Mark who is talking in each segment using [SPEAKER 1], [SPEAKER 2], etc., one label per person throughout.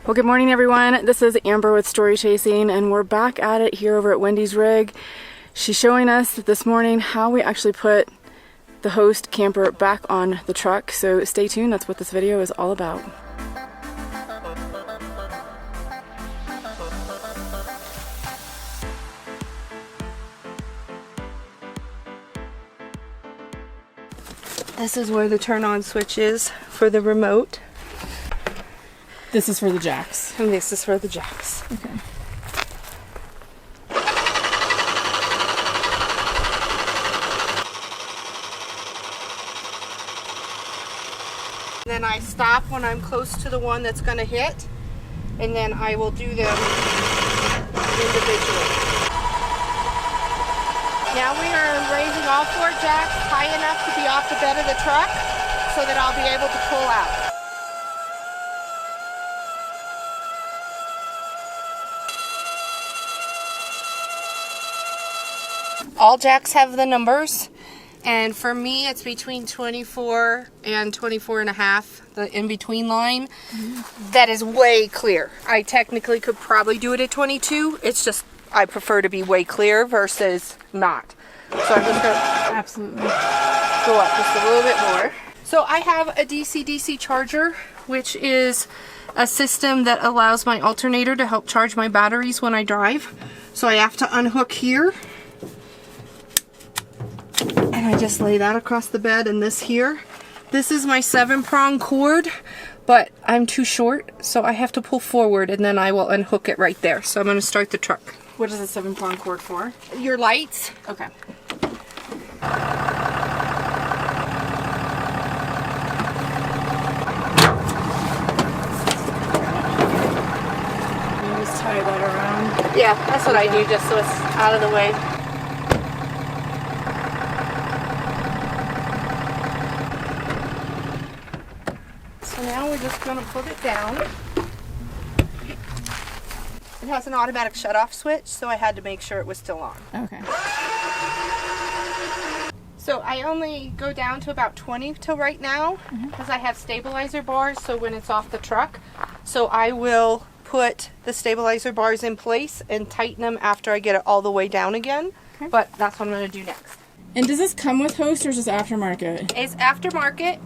[SPEAKER 1] Well, good morning everyone. This is Amber with Story Chasing and we're back at it here over at Wendy's rig. She's showing us this morning how we actually put the Host camper back on the truck. So stay tuned, that's what this video is all about.
[SPEAKER 2] This is where the turn on switch is for the remote.
[SPEAKER 1] This is for the jacks.
[SPEAKER 2] And this is for the jacks.
[SPEAKER 1] Okay.
[SPEAKER 2] Then I stop when I'm close to the one that's going to hit, and then I will do them individually. Now we are raising all 4 jacks high enough to be off the bed of the truck so that I'll be able to pull out. All jacks have the numbers, and for me it's between 24 and 24 and a half, the in-between line. That is way clear. I technically could probably do it at 22. It's just I prefer to be way clear versus not. So I'm just going to
[SPEAKER 1] Absolutely
[SPEAKER 2] go up just a little bit more. So I have a DC-DC charger, which is a system that allows my alternator to help charge my batteries when I drive. So I have to unhook here. And I just lay that across the bed, and this here. This is my 7-prong cord, but I'm too short, so I have to pull forward and then I will unhook it right there. So I'm going to start the truck.
[SPEAKER 1] What is the 7-prong cord for?
[SPEAKER 2] Your lights.
[SPEAKER 1] Okay. You just tie that around.
[SPEAKER 2] Yeah, that's what I do just so it's out of the way. So now we're just going to put it down. It has an automatic shut-off switch, so I had to make sure it was still on.
[SPEAKER 1] Okay.
[SPEAKER 2] So I only go down to about 20 till right now because I have stabilizer bars, so when it's off the truck. So I will put the stabilizer bars in place and tighten them after I get it all the way down again.
[SPEAKER 1] Okay.
[SPEAKER 2] But that's what I'm going to do next.
[SPEAKER 1] And does this come with Host or is this aftermarket?
[SPEAKER 2] It's aftermarket.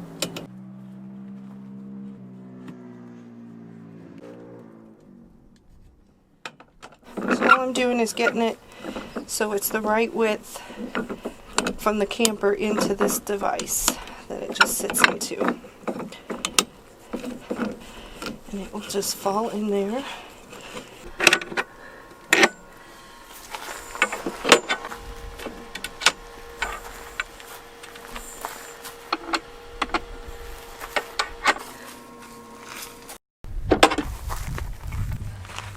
[SPEAKER 2] So all I'm doing is getting it so it's the right width from the camper into this device that it just sits into. And it will just fall in there.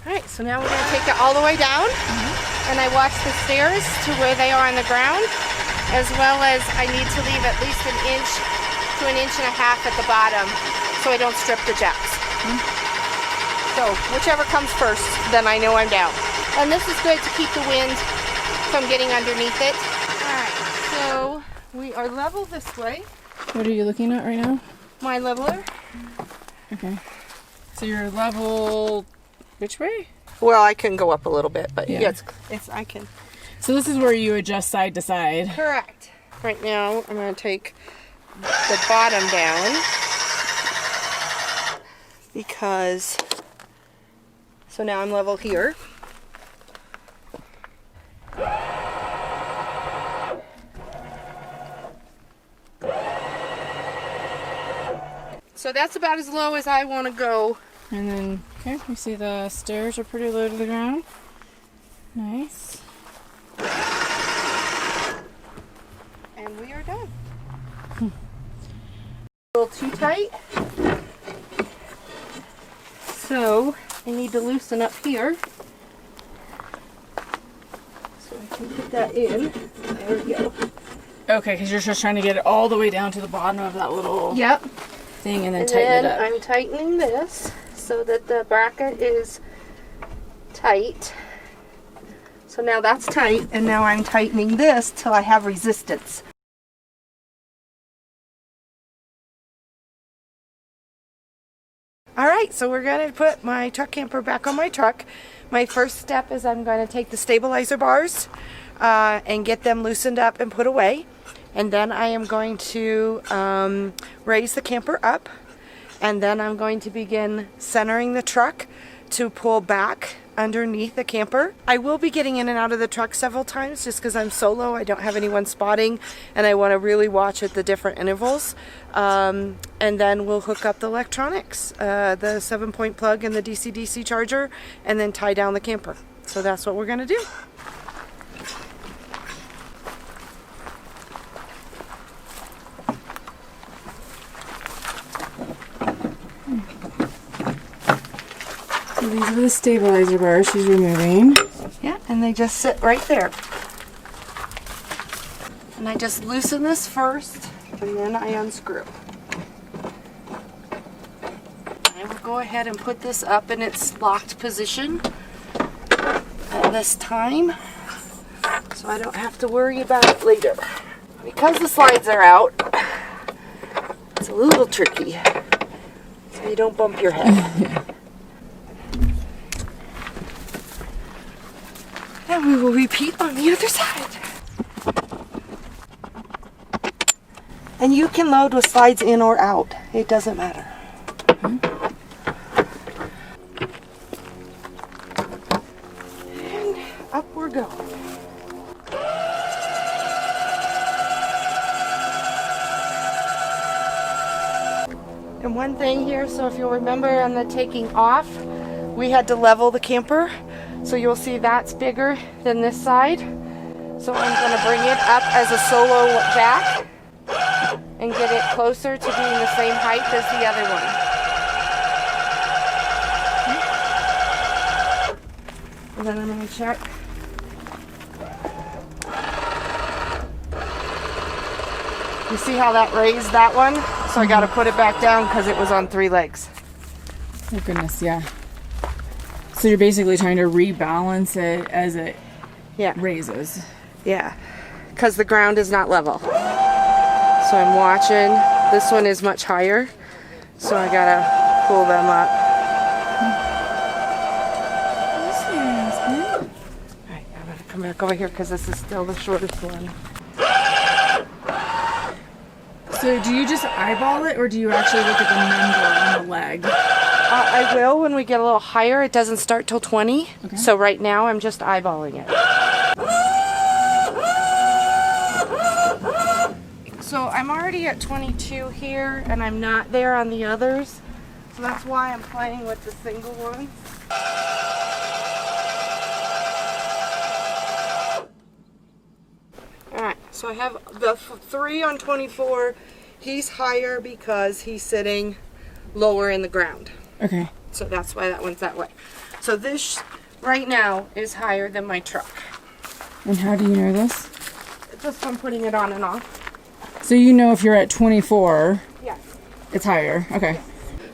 [SPEAKER 2] Alright, so now we're going to take it all the way down, and I watch the stairs to where they are on the ground, as well as I need to leave at least 1 inch to 1.5 inches at the bottom so I don't strip the jacks. So whichever comes first, then I know I'm down. And this is good to keep the wind from getting underneath it. Alright, so we are level this way.
[SPEAKER 1] What are you looking at right now?
[SPEAKER 2] My leveler.
[SPEAKER 1] Okay. So you're level which way?
[SPEAKER 2] Well, I can go up a little bit, but
[SPEAKER 1] Yeah.
[SPEAKER 2] yeah, it's I can.
[SPEAKER 1] So this is where you adjust side to side.
[SPEAKER 2] Correct. Right now, I'm going to take the bottom down because, so now I'm level here. So that's about as low as I want to go.
[SPEAKER 1] And then, okay, we see the stairs are pretty low to the ground. Nice.
[SPEAKER 2] And we are done. A little too tight. So I need to loosen up here. So I can put that in. There we go.
[SPEAKER 1] Okay, because you're just trying to get it all the way down to the bottom of that little
[SPEAKER 2] Yep.
[SPEAKER 1] thing and then
[SPEAKER 2] And
[SPEAKER 1] tighten
[SPEAKER 2] then
[SPEAKER 1] it up.
[SPEAKER 2] I'm tightening this so that the bracket is tight. So now that's tight, and now I'm tightening this till I have resistance. All right, so we're going to put my truck camper back on my truck. My first step is I'm going to take the stabilizer bars and get them loosened up and put away. And then I am going to raise the camper up. And then I'm going to begin centering the truck to pull back underneath the camper. I will be getting in and out of the truck several times just because I'm solo. I don't have anyone spotting and I want to really watch at the different intervals. And then we'll hook up the electronics, the 7-point plug and the DC-DC charger, and then tie down the camper. So that's what we're going to do.
[SPEAKER 1] So these are the stabilizer bars she's removing.
[SPEAKER 2] Yeah, and they just sit right there. And I just loosen this first, and then I unscrew. I will go ahead and put this up in its locked position at this time, so I don't have to worry about it later. Because the slides are out, it's a little tricky, so you don't bump your head. And we will repeat on the other side. And you can load with slides in or out. It doesn't matter. And up we go. And one thing here, so if you'll remember on the taking off, we had to level the camper. So you'll see that's bigger than this side. So I'm going to bring it up as a solo back and get it closer to being the same height as the other one. And then I'm going to check. You see how that raised that one? So I got to put it back down because it was on 3 legs.
[SPEAKER 1] Oh goodness, yeah. So you're basically trying to rebalance it as it raises.
[SPEAKER 2] Yeah, because the ground is not level. So I'm watching. This one is much higher, so I gotta pull them up. Alright, I'm gonna come back over here because this is still the shortest one.
[SPEAKER 1] So do you just eyeball it, or do you actually look at the number on the leg?
[SPEAKER 2] I will when we get a little higher. It doesn't start till 20. Okay. So right now I'm just eyeballing it. So I'm already at 22 here and I'm not there on the others. So that's why I'm playing with the single ones. Alright, so I have the 3 on 24. He's higher because he's sitting lower in the ground.
[SPEAKER 1] Okay.
[SPEAKER 2] So that's why that one's that way. So this right now is higher than my truck.
[SPEAKER 1] And how do you know this?
[SPEAKER 2] Just from putting it on and off.
[SPEAKER 1] So you know if you're at 24,
[SPEAKER 2] Yes.
[SPEAKER 1] It's higher. Okay.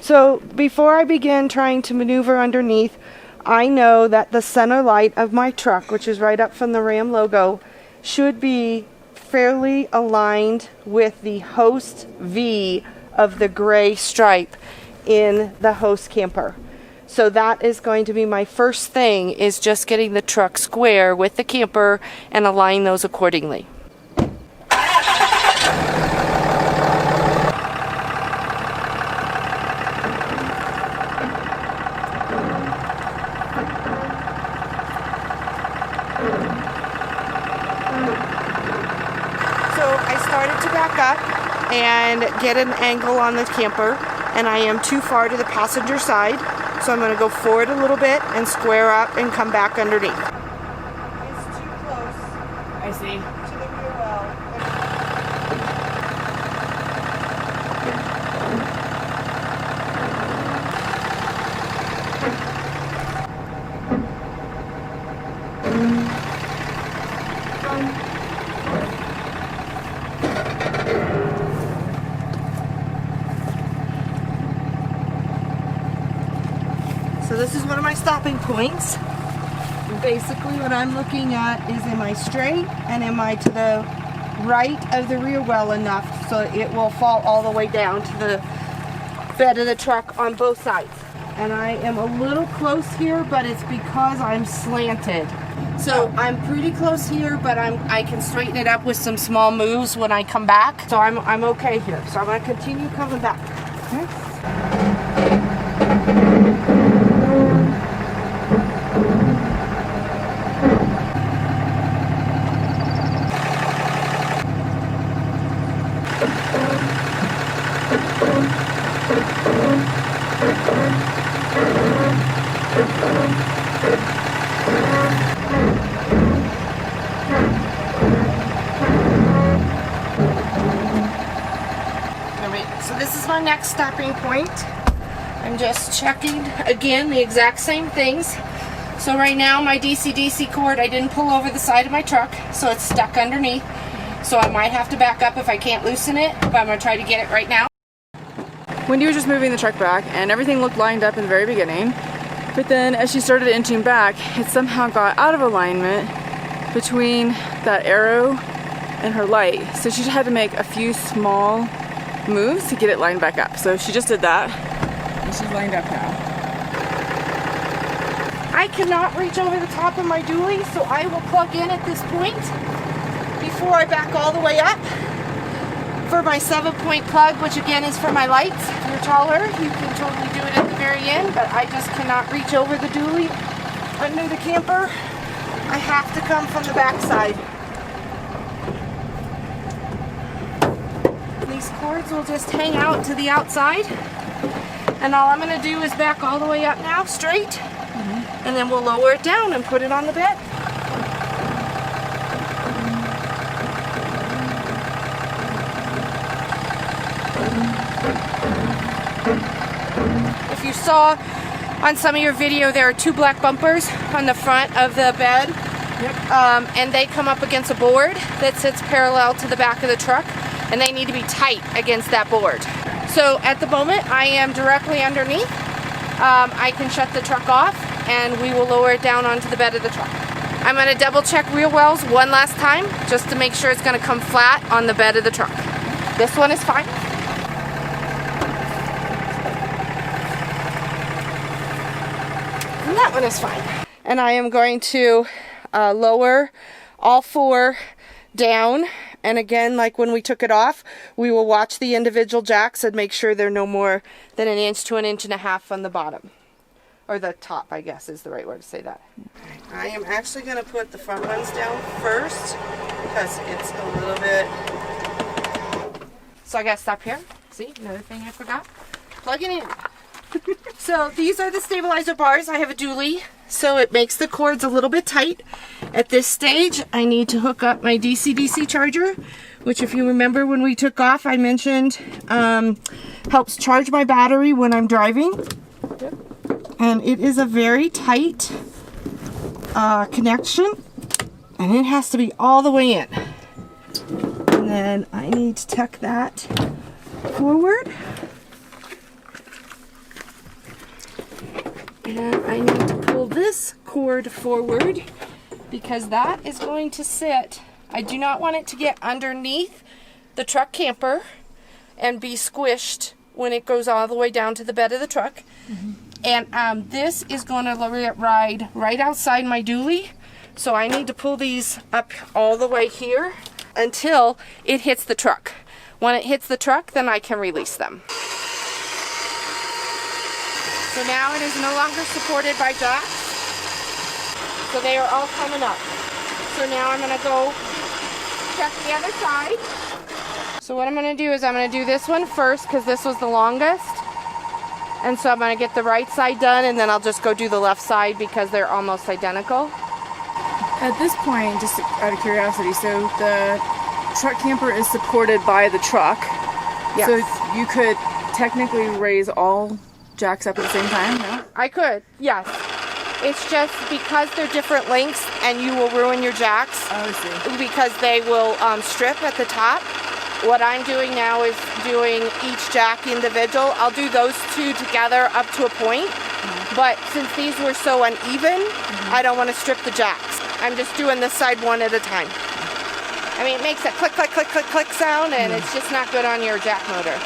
[SPEAKER 2] So before I begin trying to maneuver underneath, I know that the center light of my truck, which is right up from the Ram logo, should be fairly aligned with the Host V of the gray stripe in the Host camper. So that is going to be my first thing, is just getting the truck square with the camper and align those accordingly. So I started to back up and get an angle on the camper, and I am too far to the passenger side, so I'm going to go forward a little bit and square up and come back underneath. It's too close.
[SPEAKER 1] I see.
[SPEAKER 2] To the rear well. So this is one of my stopping points. And basically what I'm looking at is, am I straight and am I to the right of the rear well enough so it will fall all the way down to the bed of the truck on both sides. And I am a little close here, but it's because I'm slanted. So I'm pretty close here, but I can straighten it up with some small moves when I come back. So I'm okay here. So I'm gonna continue coming back. So this is my next stopping point. I'm just checking again the exact same things. So right now my DC-DC cord, I didn't pull over the side of my truck, so it's stuck underneath. So I might have to back up if I can't loosen it, but I'm gonna try to get it right now.
[SPEAKER 1] Wendy was just moving the truck back and everything looked lined up in the very beginning. But then as she started inching back, it somehow got out of alignment between that arrow and her light. So she had to make a few small moves to get it lined back up. So she just did that and she's lined up now.
[SPEAKER 2] I cannot reach over the top of my dually, so I will plug in at this point before I back all the way up for my 7-point plug, which again is for my lights. If you're taller, you can totally do it at the very end, but I just cannot reach over the dually under the camper. I have to come from the back side. These cords will just hang out to the outside, and all I'm going to do is back all the way up now, straight, and then we'll lower it down and put it on the bed. If you saw on some of your video, there are 2 black bumpers on the front of the bed. Yep. And they come up against a board that sits parallel to the back of the truck, and they need to be tight against that board. So at the moment I am directly underneath. I can shut the truck off and we will lower it down onto the bed of the truck. I'm going to double check rear wells one last time just to make sure it's going to come flat on the bed of the truck. This one is fine. And that one is fine. And I am going to lower all 4 down, and again, like when we took it off, we will watch the individual jacks and make sure they're no more than 1 inch to 1.5 inches on the bottom, or the top, I guess is the right word to say that. I am actually going to put the front ones down first because it's a little bit. So I got to stop here. See, another thing I forgot. Plug it in. So these are the stabilizer bars. I have a dually, so it makes the cords a little bit tight. At this stage, I need to hook up my DC-DC charger, which if you remember when we took off, I mentioned helps charge my battery when I'm driving. Yep. And it is a very tight connection, and it has to be all the way in. And then I need to tuck that forward. And I need to pull this cord forward because that is going to sit. I do not want it to get underneath the truck camper and be squished when it goes all the way down to the bed of the truck. And this is going to ride right outside my dually. So I need to pull these up all the way here until it hits the truck. When it hits the truck, then I can release them. So now it is no longer supported by jacks. So they are all coming up. So now I'm going to go check the other side. So what I'm going to do is I'm going to do this one first because this was the longest. And so I'm going to get the right side done, and then I'll just go do the left side because they're almost identical.
[SPEAKER 1] At this point, just out of curiosity, so the truck camper is supported by the truck.
[SPEAKER 2] Yes.
[SPEAKER 1] So you could technically raise all jacks up at the same time, no?
[SPEAKER 2] I could, yes. It's just because they're different lengths and you will ruin your jacks.
[SPEAKER 1] Oh, I see.
[SPEAKER 2] Because they will strip at the top. What I'm doing now is doing each jack individual. I'll do those 2 together up to a point. But since these were so uneven, I don't want to strip the jacks. I'm just doing this side one at a time. I mean, it makes a click, click, click, click, click sound, and it's just not good on your jack motor.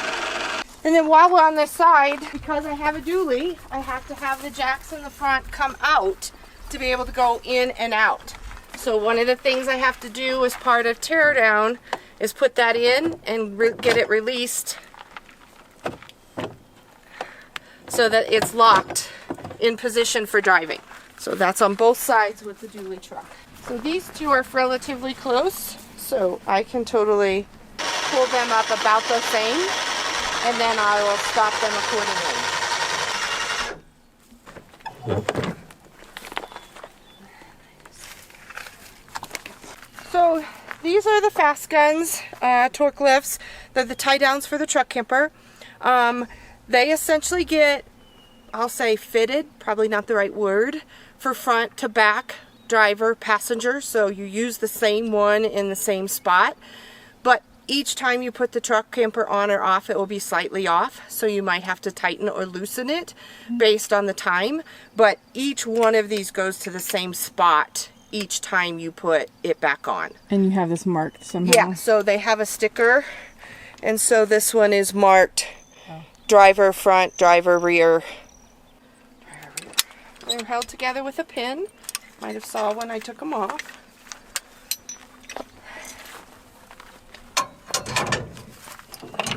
[SPEAKER 2] And then while we're on this side, because I have a dually, I have to have the jacks in the front come out to be able to go in and out. So one of the things I have to do as part of teardown is put that in and get it released so that it's locked in position for driving. So that's on both sides with the dually truck. So these two are relatively close, so I can totally pull them up about the same, and then I will stop them accordingly. So these are the fast guns, torque lifts. They're the tie downs for the truck camper. They essentially get, I'll say fitted, probably not the right word, for front to back driver, passenger. So you use the same one in the same spot. But each time you put the truck camper on or off, it will be slightly off. So you might have to tighten or loosen it based on the time. But each one of these goes to the same spot each time you put it back on.
[SPEAKER 1] And you have this marked somehow?
[SPEAKER 2] Yeah, so they have a sticker. And so this one is marked driver front, driver rear. They're held together with a pin. Might have saw when I took them off.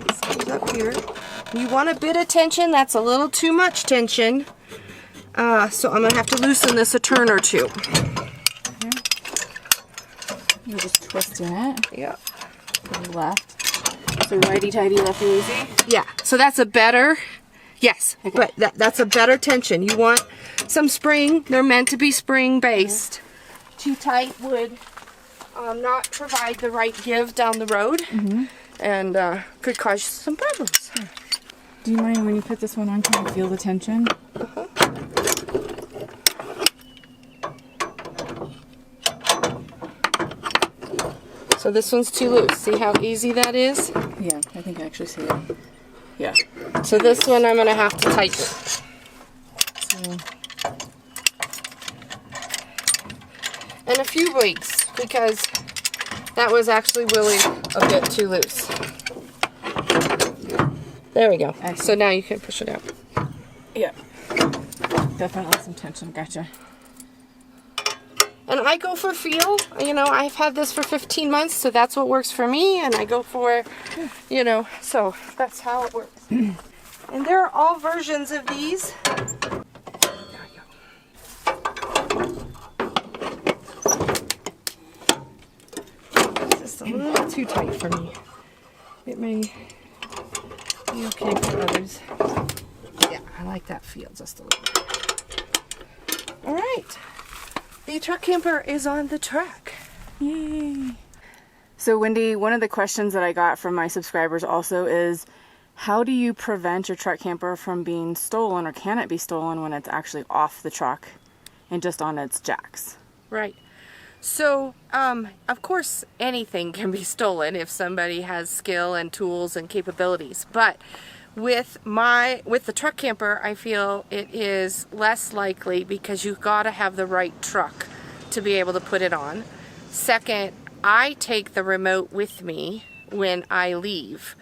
[SPEAKER 2] This goes up here. You want a bit of tension. That's a little too much tension. So I'm going to have to loosen this a turn or two.
[SPEAKER 1] You're just twisting it.
[SPEAKER 2] Yeah.
[SPEAKER 1] To the left. So righty-tighty, lefty-loosey?
[SPEAKER 2] Yeah. So that's a better... Yes,
[SPEAKER 1] okay.
[SPEAKER 2] But that's a better tension. You want some spring. They're meant to be spring based. Too tight would not provide the right give down the road and could cause some problems.
[SPEAKER 1] Do you mind when you put this one on, can you feel the tension?
[SPEAKER 2] So this one's too loose. See how easy that is?
[SPEAKER 1] Yeah, I think I actually see it. Yeah.
[SPEAKER 2] So this one I'm going to have to tighten.
[SPEAKER 1] So,
[SPEAKER 2] and a few weeks because that was actually really a bit too loose. There we go. So now you can push it out.
[SPEAKER 1] yeah. Definitely some tension. Gotcha.
[SPEAKER 2] And I go for feel. You know, I've had this for 15 months, so that's what works for me. And I go for, you know, so that's how it works. And there are all versions of these. There we go. It's just a little too tight for me. It may be okay for others. Yeah, I like that feel just a little bit. All right. The truck camper is on the truck.
[SPEAKER 1] Yay. So Wendy, one of the questions that I got from my subscribers also is, how do you prevent your truck camper from being stolen, or can it be stolen when it's actually off the truck and just on its jacks?
[SPEAKER 2] Right. So, of course, anything can be stolen if somebody has skill and tools and capabilities. But with the truck camper, I feel it is less likely because you've got to have the right truck to be able to put it on. Second, I take the remote with me when I leave.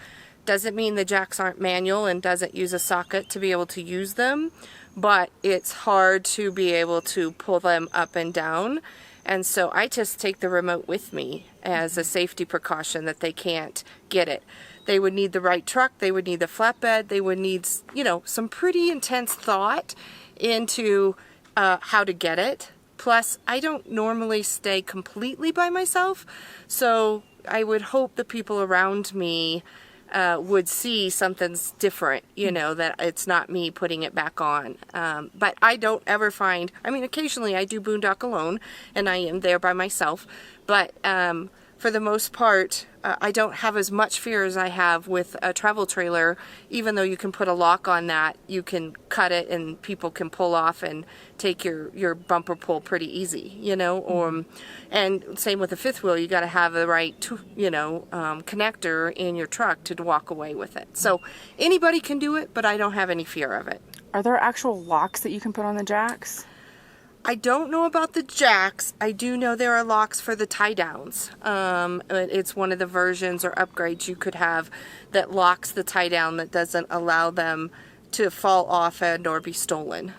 [SPEAKER 2] Doesn't mean the jacks aren't manual and doesn't use a socket to be able to use them, but it's hard to be able to pull them up and down. And so I just take the remote with me as a safety precaution that they can't get it. They would need the right truck, they would need the flatbed, they would need, you know, some pretty intense thought into how to get it. Plus, I don't normally stay completely by myself, so I would hope the people around me would see something's different, you know, that it's not me putting it back on. But I don't ever find, I mean, occasionally I do boondock alone and I am there by myself, but for the most part, I don't have as much fear as I have with a travel trailer. Even though you can put a lock on that, you can cut it and people can pull off and take your bumper pull pretty easy, you know. And same with the fifth wheel, you got to have the right, connector in your truck to walk away with it. So anybody can do it, but I don't have any fear of it.
[SPEAKER 1] Are there actual locks that you can put on the jacks?
[SPEAKER 2] I don't know about the jacks. I do know there are locks for the tie downs. It's one of the versions or upgrades you could have that locks the tie down, that doesn't allow them to fall off and or be stolen.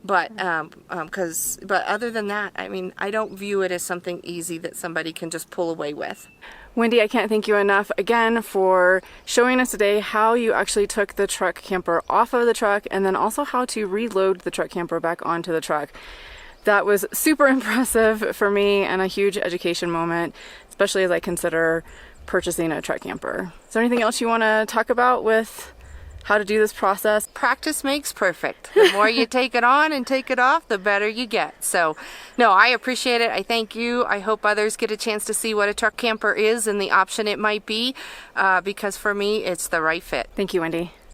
[SPEAKER 2] But other than that, I mean, I don't view it as something easy that somebody can just pull away with.
[SPEAKER 1] Wendy, I can't thank you enough again for showing us today how you actually took the truck camper off of the truck, and then also how to reload the truck camper back onto the truck. That was super impressive for me and a huge education moment, especially as I consider purchasing a truck camper. Is there anything else you want to talk about with how to do this process?
[SPEAKER 2] Practice makes perfect. The more you take it on and take it off, the better you get. So, no, I appreciate it. I thank you. I hope others get a chance to see what a truck camper is and the option it might be, because for me, it's the right fit.
[SPEAKER 1] Thank you, Wendy.